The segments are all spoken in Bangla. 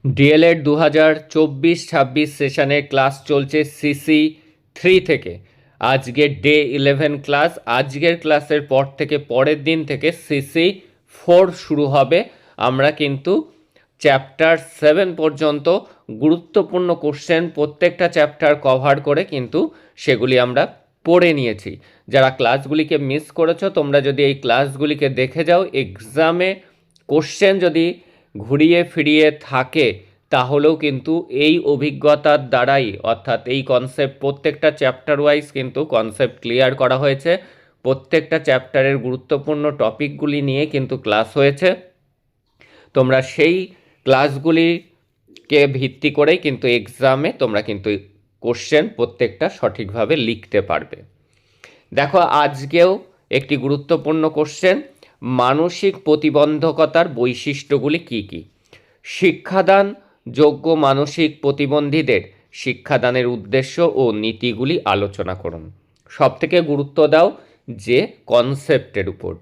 ডিএলএড 2024-26 সেশনের ক্লাস চলছে CC3 থেকে। আজকে ডে 11 ক্লাস। আজকের ক্লাসের পর থেকে পরের দিন থেকে CC4 শুরু হবে। আমরা কিন্তু চ্যাপ্টার 7 পর্যন্ত গুরুত্বপূর্ণ কোশ্চেন প্রত্যেকটা চ্যাপ্টার কভার করে কিন্তু সেগুলি আমরা পড়ে নিয়েছি। যারা ক্লাসগুলিকে মিস করেছো, তোমরা যদি এই ক্লাসগুলিকে দেখে যাও, এক্সামে কোশ্চেন যদি ঘুরিয়ে ফিরিয়ে থাকে তাহলেও কিন্তু এই অভিজ্ঞতার দ্বারাই, অর্থাৎ এই কনসেপ্ট প্রত্যেকটা চ্যাপ্টার ওয়াইজ কিন্তু কনসেপ্ট ক্লিয়ার করা হয়েছে। প্রত্যেকটা চ্যাপ্টারের গুরুত্বপূর্ণ টপিকগুলি নিয়ে কিন্তু ক্লাস হয়েছে। তোমরা সেই ক্লাসগুলিকে ভিত্তি করেই কিন্তু এক্সামে তোমরা কিন্তু কোশ্চেন প্রত্যেকটা সঠিকভাবে লিখতে পারবে। দেখো, আজকেও একটি গুরুত্বপূর্ণ কোশ্চেন, মানসিক প্রতিবন্ধকতার বৈশিষ্ট্যগুলি কি কি? শিক্ষাদান যোগ্য মানসিক প্রতিবন্ধীদের শিক্ষাদানের উদ্দেশ্য ও নীতিগুলি আলোচনা করুন। সবথেকে গুরুত্ব দাও যে কনসেপ্টের উপর।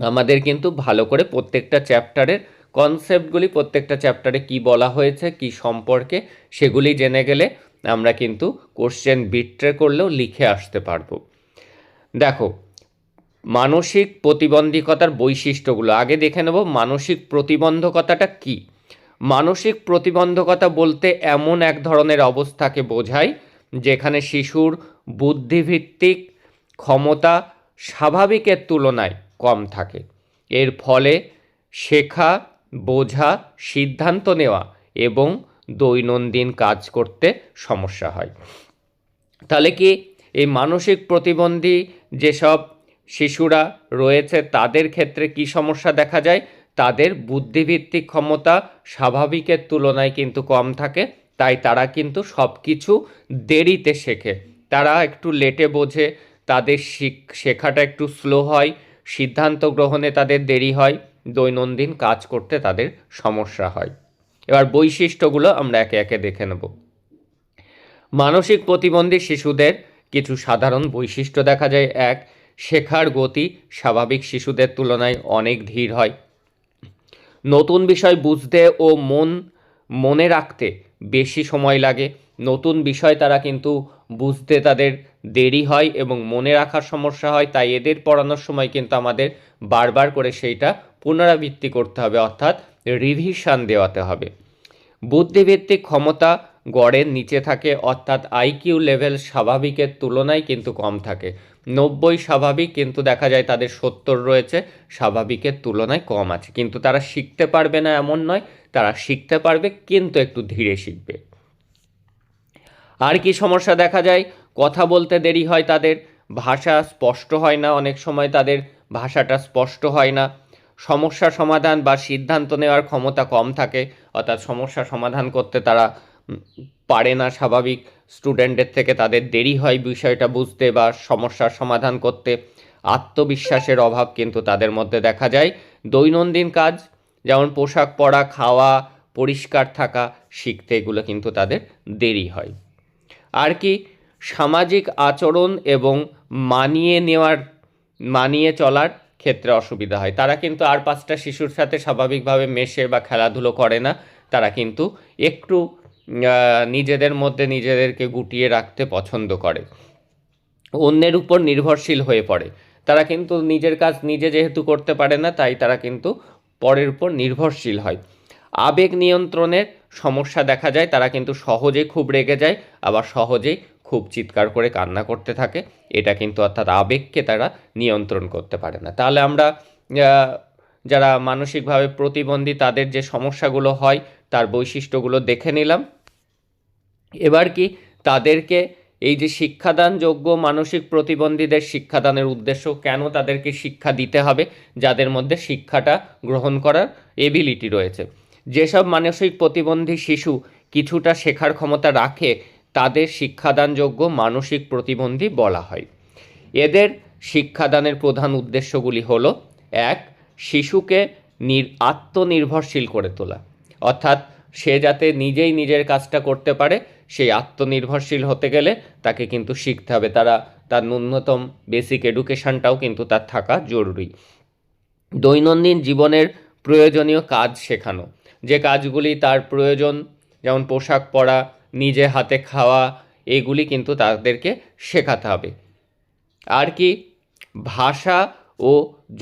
আমাদের কিন্তু ভালো করে প্রত্যেকটা চ্যাপ্টারের কনসেপ্টগুলি, প্রত্যেকটা চ্যাপ্টারে কি বলা হয়েছে কি সম্পর্কে, সেগুলি জেনে গেলে আমরা কিন্তু কোশ্চেন বিট্রে করলেও লিখে আসতে পারবো। দেখো, মানসিক প্রতিবন্ধকতার বৈশিষ্ট্যগুলো আগে দেখে নেব। মানসিক প্রতিবন্ধকতাটা কি? মানসিক প্রতিবন্ধকতা বলতে এমন এক ধরনের অবস্থাকে বোঝায় যেখানে শিশুর বুদ্ধিভিত্তিক ক্ষমতা স্বাভাবিকের তুলনায় কম থাকে। এর ফলে শেখা, বোঝা, সিদ্ধান্ত নেওয়া এবং দৈনন্দিন কাজ করতে সমস্যা হয়। তাহলে কি এই মানসিক প্রতিবন্ধী যেসব শিশুরা রয়েছে তাদের ক্ষেত্রে কি সমস্যা দেখা যায়? তাদের বুদ্ধিভিত্তিক ক্ষমতা স্বাভাবিকের তুলনায় কিন্তু কম থাকে, তাই তারা কিন্তু সব কিছু দেরিতে শেখে, তারা একটু লেটে বোঝে, তাদের শেখাটা একটু স্লো হয়, সিদ্ধান্ত গ্রহণে তাদের দেরি হয়, দৈনন্দিন কাজ করতে তাদের সমস্যা হয়। এবার বৈশিষ্ট্যগুলো আমরা একে একে দেখে নেব। মানসিক প্রতিবন্ধী শিশুদের কিছু সাধারণ বৈশিষ্ট্য দেখা যায়। এক, শেখার গতি স্বাভাবিক শিশুদের তুলনায় অনেক ধীর হয়। নতুন বিষয় বুঝতে ও মনে রাখতে বেশি সময় লাগে। নতুন বিষয় তারা কিন্তু বুঝতে তাদের দেরি হয় এবং মনে রাখার সমস্যা হয়, তাই এদের পড়ানোর সময় কিন্তু আমাদের বারবার করে সেইটা পুনরাবৃত্তি করতে হবে, অর্থাৎ রিভিশন দেওয়াতে হবে। বুদ্ধিভিত্তিক ক্ষমতা গড়ের নিচে থাকে, অর্থাৎ আইকিউ লেভেল স্বাভাবিকের তুলনায় কিন্তু কম থাকে। 90 স্বাভাবিক, কিন্তু দেখা যায় তাদের 70 রয়েছে, স্বাভাবিকের তুলনায় কম আছে। কিন্তু তারা শিখতে পারবে না এমন নয়, তারা শিখতে পারবে কিন্তু একটু ধীরে শিখবে। আর কি সমস্যা দেখা যায়? কথা বলতে দেরি হয় তাদের, ভাষা স্পষ্ট হয় না, অনেক সময় তাদের ভাষাটা স্পষ্ট হয় না। সমস্যা সমাধান বা সিদ্ধান্ত নেওয়ার ক্ষমতা কম থাকে, অর্থাৎ সমস্যা সমাধান করতে তারা পারে না, স্বাভাবিক স্টুডেন্টের থেকে তাদের দেরি হয় বিষয়টা বুঝতে বা সমস্যার সমাধান করতে। আত্মবিশ্বাসের অভাব কিন্তু তাদের মধ্যে দেখা যায়। দৈনন্দিন কাজ যেমন পোশাক পরা, খাওয়া, পরিষ্কার থাকা শিখতে এগুলো কিন্তু তাদের দেরি হয়। আর কি, সামাজিক আচরণ এবং মানিয়ে চলার ক্ষেত্রে অসুবিধা হয়। তারা কিন্তু আর 5টা শিশুর সাথে স্বাভাবিকভাবে মেশে বা খেলাধুলো করে না, তারা কিন্তু একটু নিজেদের মধ্যে নিজেদেরকে গুটিয়ে রাখতে পছন্দ করে, অন্যের উপর নির্ভরশীল হয়ে পড়ে। তারা কিন্তু নিজের কাজ নিজে যেহেতু করতে পারে না, তাই তারা কিন্তু পরের উপর নির্ভরশীল হয়। আবেগ নিয়ন্ত্রণের সমস্যা দেখা যায়, তারা কিন্তু সহজেই খুব রেগে যায়, আবার সহজেই খুব চিৎকার করে কান্না করতে থাকে। এটা কিন্তু অর্থাৎ আবেগকে তারা নিয়ন্ত্রণ করতে পারে না। তাহলে আমরা যারা মানসিকভাবে প্রতিবন্ধী তাদের যে সমস্যাগুলো হয় তার বৈশিষ্ট্যগুলো দেখে নিলাম। এবার কি, তাদেরকে এই যে শিক্ষাদানযোগ্য মানসিক প্রতিবন্ধীদের শিক্ষাদানের উদ্দেশ্য, কেন তাদেরকে শিক্ষা দিতে হবে? যাদের মধ্যে শিক্ষাটা গ্রহণ করার এবিলিটি রয়েছে। যেসব মানসিক প্রতিবন্ধী শিশু কিছুটা শেখার ক্ষমতা রাখে তাদের শিক্ষাদানযোগ্য মানসিক প্রতিবন্ধী বলা হয়। এদের শিক্ষাদানের প্রধান উদ্দেশ্যগুলি হলো: এক, শিশুকে আত্মনির্ভরশীল করে তোলা, অর্থাৎ সে যাতে নিজেই নিজের কাজটা করতে পারে, সেই আত্মনির্ভরশীল হতে গেলে তাকে কিন্তু শিখতে হবে, তার ন্যূনতম বেসিক এডুকেশনটাও কিন্তু তার থাকা জরুরি। দৈনন্দিন জীবনের প্রয়োজনীয় কাজ শেখানো, যে কাজগুলি তার প্রয়োজন, যেমন পোশাক পরা, নিজে হাতে খাওয়া, এগুলি কিন্তু তাদেরকে শেখাতে হবে। আর কি, ভাষা ও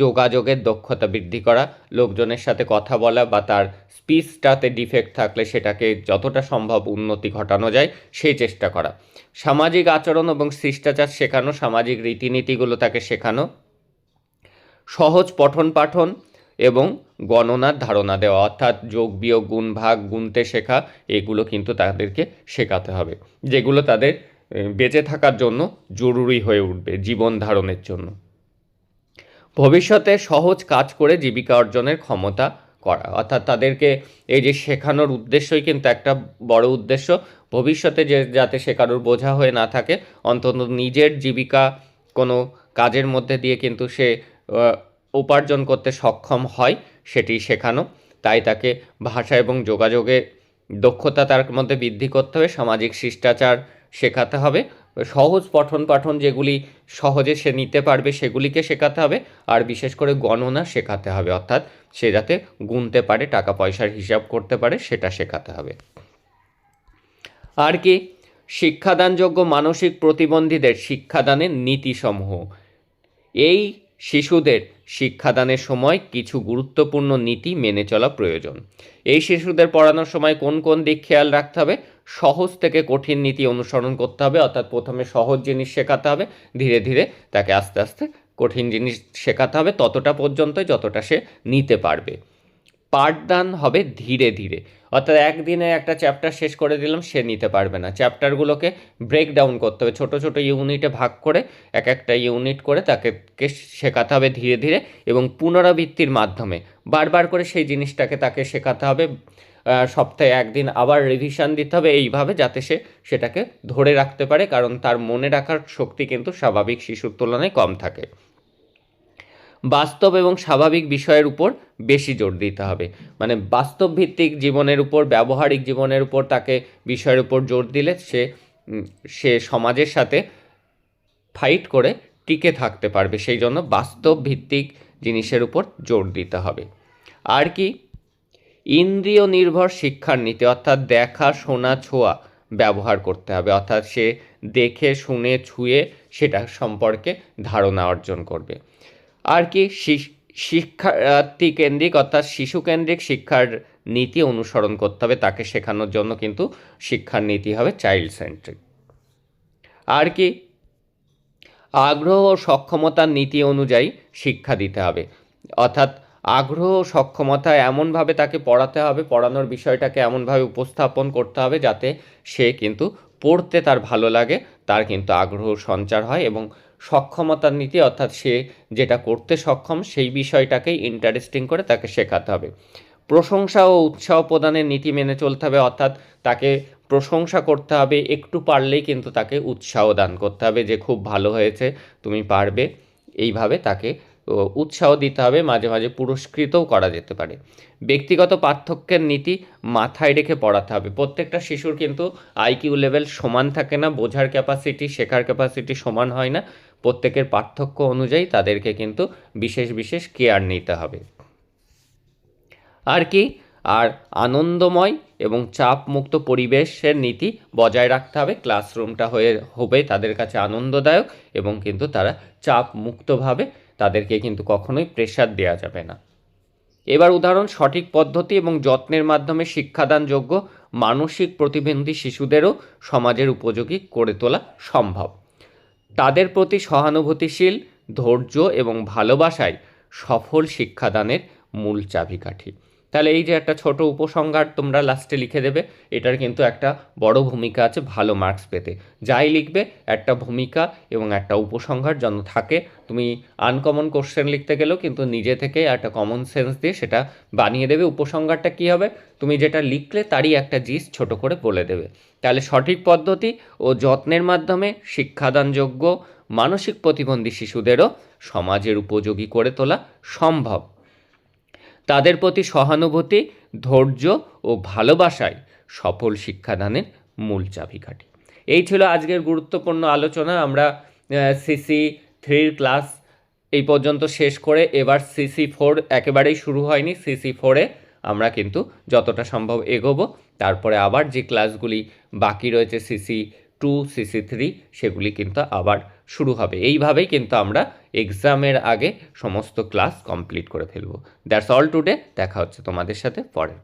যোগাযোগের দক্ষতা বৃদ্ধি করা, লোকজনের সাথে কথা বলা বা তার স্পিচটাতে ডিফেক্ট থাকলে সেটাকে যতটা সম্ভব উন্নতি ঘটানো যায় সেই চেষ্টা করা। সামাজিক আচরণ এবং শিষ্টাচার শেখানো, সামাজিক রীতিনীতিগুলো তাকে শেখানো। সহজ পঠন পাঠন এবং গণনার ধারণা দেওয়া, অর্থাৎ যোগ বিয়োগ গুণ ভাগ গুনতে শেখা, এগুলো কিন্তু তাদেরকে শেখাতে হবে, যেগুলো তাদের বেঁচে থাকার জন্য জরুরি হয়ে উঠবে জীবন ধারণের জন্য। ভবিষ্যতে সহজ কাজ করে জীবিকা অর্জনের ক্ষমতা করা, অর্থাৎ তাদেরকে এই যে শেখানোর উদ্দেশ্যই কিন্তু একটা বড় উদ্দেশ্য, ভবিষ্যতে যে যাতে শেখানোর বোঝা হয়ে না থাকে, অন্তত নিজের জীবিকা কোনো কাজের মধ্যে দিয়ে কিন্তু সে উপার্জন করতে সক্ষম হয়, সেটি শেখানো। তাই তাকে ভাষা এবং যোগাযোগে দক্ষতা তার মধ্যে বৃদ্ধি করতে হবে, সামাজিক শিষ্টাচার শেখাতে হবে, সহজ পঠন পাঠন যেগুলি সহজে সে নিতে পারবে সেগুলিকে শেখাতে হবে, আর বিশেষ করে গণনা শেখাতে হবে, অর্থাৎ সে যাতে গুনতে পারে, টাকা পয়সার হিসাব করতে পারে, সেটা শেখাতে হবে। আর কি, শিক্ষাদানযোগ্য মানসিক প্রতিবন্ধীদের শিক্ষাদানের নীতিসমূহ। এই শিশুদের শিক্ষাদানের সময় কিছু গুরুত্বপূর্ণ নীতি মেনে চলা প্রয়োজন। এই শিশুদের পড়ানোর সময় কোন কোন দিক খেয়াল রাখতে হবে? সহজ থেকে কঠিন নীতি অনুসরণ করতে হবে, অর্থাৎ প্রথমে সহজ জিনিস শেখাতে হবে, ধীরে ধীরে তাকে আস্তে আস্তে কঠিন জিনিস শেখাতে হবে, ততটা পর্যন্ত যতটা সে নিতে পারবে। পাঠদান হবে ধীরে ধীরে, অর্থাৎ একদিনে একটা চ্যাপ্টার শেষ করে দিলাম সে নিতে পারবে না, চ্যাপ্টারগুলোকে ব্রেক ডাউন করতে হবে, ছোট ছোট ইউনিটে ভাগ করে এক একটা ইউনিট করে তাকে শেখাতে হবে ধীরে ধীরে, এবং পুনরাবৃত্তির মাধ্যমে বারবার করে সেই জিনিসটাকে তাকে শেখাতে হবে। সপ্তাহে একদিন আবার রিভিশন দিতে হবে, এইভাবে যাতে সে সেটাকে ধরে রাখতে পারে, কারণ তার মনে রাখার শক্তি কিন্তু স্বাভাবিক শিশুর তুলনায় কম থাকে। বাস্তব এবং স্বাভাবিক বিষয়ের উপর বেশি জোর দিতে হবে, মানে বাস্তব ভিত্তিক জীবনের উপর, ব্যবহারিক জীবনের উপর তাকে বিষয়ের উপর জোর দিলে সে সমাজের সাথে ফাইট করে টিকে থাকতে পারবে, সেই জন্য বাস্তব ভিত্তিক জিনিসের উপর জোর দিতে হবে। আর কি, ইন্দ্রিয় নির্ভর শিক্ষার নীতি, অর্থাৎ দেখা শোনা ছোঁয়া ব্যবহার করতে হবে, অর্থাৎ সে দেখে শুনে ছুঁয়ে সেটা সম্পর্কে ধারণা অর্জন করবে। আর কি, শিক্ষার্থী কেন্দ্রিক অর্থাৎ শিশু কেন্দ্রিক শিক্ষার নীতি অনুসরণ করতে হবে, তাকে শেখানোর জন্য কিন্তু শিক্ষার নীতি হবে চাইল্ড সেন্ট্রিক। আর কি, আগ্রহ ও সক্ষমতার নীতি অনুযায়ী শিক্ষা দিতে হবে, অর্থাৎ আগ্রহ ও সক্ষমতা এমনভাবে তাকে পড়াতে হবে, পড়ানোর বিষয়টাকে এমনভাবে উপস্থাপন করতে হবে যাতে সে কিন্তু পড়তে তার ভালো লাগে, তার কিন্তু আগ্রহ সঞ্চার হয়, এবং সক্ষমতার নীতি অর্থাৎ সে যেটা করতে সক্ষম সেই বিষয়টাকেই ইন্টারেস্টিং করে তাকে শেখাতে হবে। প্রশংসা ও উৎসাহ প্রদানের নীতি মেনে চলতে হবে, অর্থাৎ তাকে প্রশংসা করতে হবে, একটু পারলেই কিন্তু তাকে উৎসাহ দান করতে হবে যে খুব ভালো হয়েছে, তুমি পারবে, এইভাবে তাকে উৎসাহ দিতে হবে, মাঝে মাঝে পুরস্কৃতও করা যেতে পারে। ব্যক্তিগত পার্থক্যের নীতি মাথায় রেখে পড়াতে হবে, প্রত্যেকটা শিশুর কিন্তু আইকিউ লেভেল সমান থাকে না, বোঝার ক্যাপাসিটি শেখার ক্যাপাসিটি সমান হয় না, প্রত্যেকের পার্থক্য অনুযায়ী তাদেরকে কিন্তু বিশেষ বিশেষ কেয়ার নিতে হবে। আর কি, আর আনন্দময় এবং চাপমুক্ত পরিবেশের নীতি বজায় রাখতে হবে, ক্লাসরুমটা হবে তাদের কাছে আনন্দদায়ক, এবং কিন্তু তারা চাপমুক্তভাবে, তাদেরকে কিন্তু কখনোই প্রেশার দেওয়া যাবে না। এবার উদাহরণ, সঠিক পদ্ধতি এবং যত্নের মাধ্যমে শিক্ষাদানযোগ্য মানসিক প্রতিবন্ধী শিশুদেরও সমাজের উপযোগী করে তোলা সম্ভব। তাদের প্রতি সহানুভূতিশীল, ধৈর্য এবং ভালোবাসায় সফল শিক্ষাদানের মূল চাবিকাঠি। তাহলে এই যে একটা ছোট উপসংহার তোমরা লাস্টে লিখে দেবে, এটার কিন্তু একটা বড় ভূমিকা আছে ভালো মার্কস পেতে। যাই লিখবে একটা ভূমিকা এবং একটা উপসংহার যেন থাকে, তুমি আনকমন কোশ্চেন লিখতে গেলেও কিন্তু নিজে থেকে একটা কমন সেন্স দিয়ে সেটা বানিয়ে দেবে। উপসংহারটা কী হবে, তুমি যেটা লিখলে তারই একটা জিস্ট ছোট করে বলে দেবে। তাহলে সঠিক পদ্ধতি ও যত্নের মাধ্যমে শিক্ষাদানযোগ্য মানসিক প্রতিবন্ধী শিশুদেরও সমাজের উপযোগী করে তোলা সম্ভব। তাদের প্রতি সহানুভূতি, ধৈর্য ও ভালোবাসায় সফল শিক্ষাদানের মূল চাবিকাঠি। এই ছিল আজকের গুরুত্বপূর্ণ আলোচনা। আমরা CC3 ক্লাস এই পর্যন্ত শেষ করে এবার CC4 একেবারেই শুরু হয়নি, CC4-এ আমরা কিন্তু যতটা সম্ভব এগোবো। তারপরে আবার যে ক্লাসগুলি বাকি রয়েছে CC2 CC3 সেগুলি কিন্তু আবার শুরু হবে। এইভাবেই কিন্তু আমরা এক্সামের আগে সমস্ত ক্লাস কমপ্লিট করে ফেলবো। That's all today. দেখা হচ্ছে তোমাদের সাথে পরে।